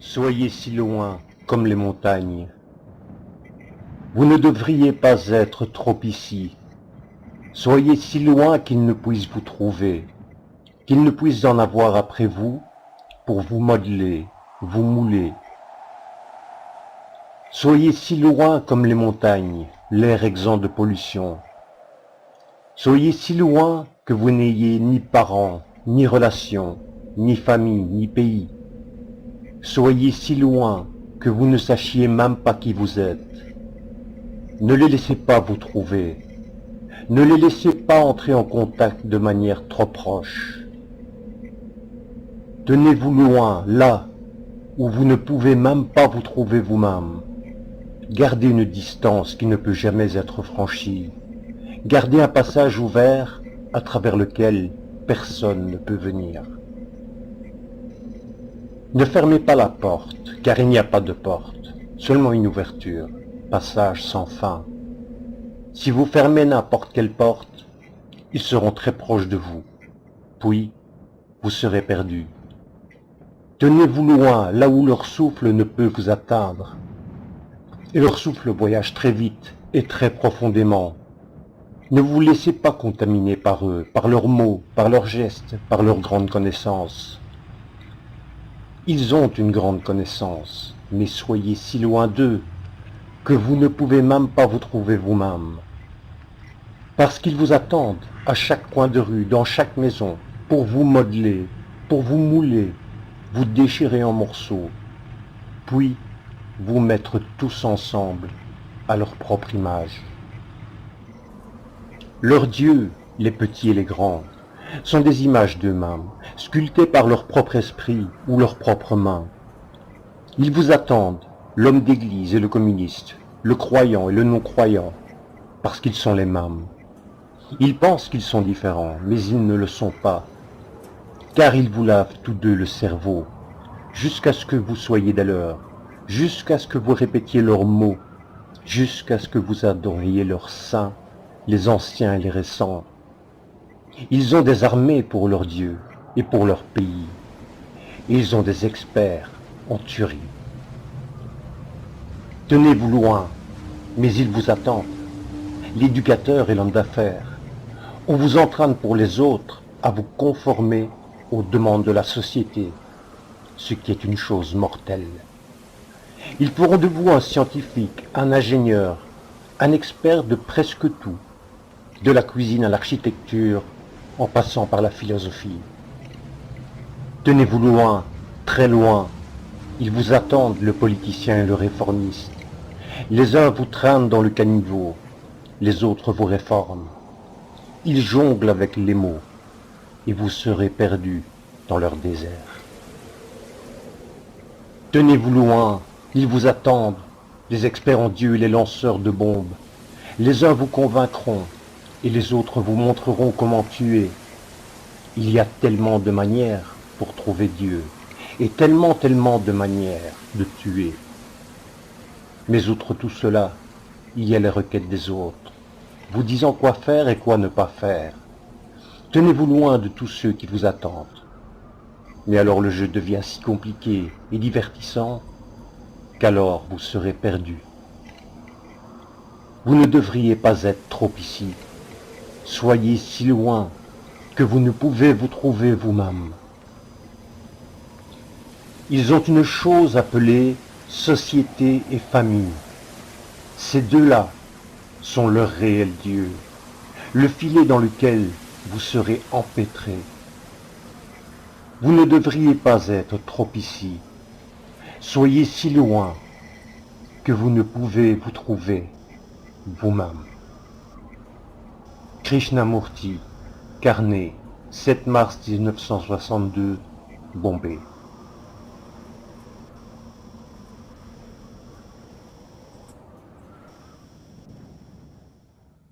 Soyez si loin comme les montagnes. Vous ne devriez pas être trop ici. Soyez si loin qu'ils ne puissent vous trouver, qu'ils ne puissent en avoir après vous pour vous modeler, vous mouler. Soyez si loin comme les montagnes, l'air exempt de pollution. Soyez si loin que vous n'ayez ni parents, ni relations, ni famille, ni pays. Soyez si loin que vous ne sachiez même pas qui vous êtes. Ne les laissez pas vous trouver. Ne les laissez pas entrer en contact de manière trop proche. Tenez-vous loin, là, où vous ne pouvez même pas vous trouver vous-même. Gardez une distance qui ne peut jamais être franchie. Gardez un passage ouvert à travers lequel personne ne peut venir. Ne fermez pas la porte, car il n'y a pas de porte, seulement une ouverture, passage sans fin. Si vous fermez n'importe quelle porte, ils seront très proches de vous, puis vous serez perdu. Tenez-vous loin, là où leur souffle ne peut vous atteindre. Et leur souffle voyage très vite et très profondément. Ne vous laissez pas contaminer par eux, par leurs mots, par leurs gestes, par leur grande connaissance. Ils ont une grande connaissance, mais soyez si loin d'eux que vous ne pouvez même pas vous trouver vous-même. Parce qu'ils vous attendent à chaque coin de rue, dans chaque maison, pour vous modeler, pour vous mouler, vous déchirer en morceaux, puis vous mettre tous ensemble à leur propre image. Leurs dieux, les petits et les grands, sont des images d'eux-mêmes, sculptées par leur propre esprit ou leurs propres mains. Ils vous attendent, l'homme d'église et le communiste, le croyant et le non-croyant, parce qu'ils sont les mêmes. Ils pensent qu'ils sont différents, mais ils ne le sont pas, car ils vous lavent tous deux le cerveau, jusqu'à ce que vous soyez des leurs, jusqu'à ce que vous répétiez leurs mots, jusqu'à ce que vous adoriez leurs saints, les anciens et les récents. Ils ont des armées pour leur Dieu et pour leur pays. Et ils ont des experts en tuerie. Tenez-vous loin, mais ils vous attendent. L'éducateur et l'homme d'affaires. On vous entraîne pour les autres à vous conformer aux demandes de la société, ce qui est une chose mortelle. Ils feront de vous un scientifique, un ingénieur, un expert de presque tout, de la cuisine à l'architecture, en passant par la philosophie. Tenez-vous loin, très loin. Ils vous attendent, le politicien et le réformiste. Les uns vous traînent dans le caniveau, les autres vous réforment. Ils jonglent avec les mots, et vous serez perdus dans leur désert. Tenez-vous loin, ils vous attendent, les experts en Dieu et les lanceurs de bombes. Les uns vous convaincront, et les autres vous montreront comment tuer. Il y a tellement de manières pour trouver Dieu, et tellement de manières de tuer. Mais outre tout cela, il y a les requêtes des autres, vous disant quoi faire et quoi ne pas faire. Tenez-vous loin de tous ceux qui vous attendent. Mais alors le jeu devient si compliqué et divertissant qu'alors vous serez perdus. Vous ne devriez pas être trop ici. Soyez si loin que vous ne pouvez vous trouver vous-même. Ils ont une chose appelée société et famille. Ces deux-là sont leur réel Dieu, le filet dans lequel vous serez empêtrés. Vous ne devriez pas être trop ici. Soyez si loin que vous ne pouvez vous trouver vous-même. Krishnamurti, Carnet, 7 mars 1962, Bombay.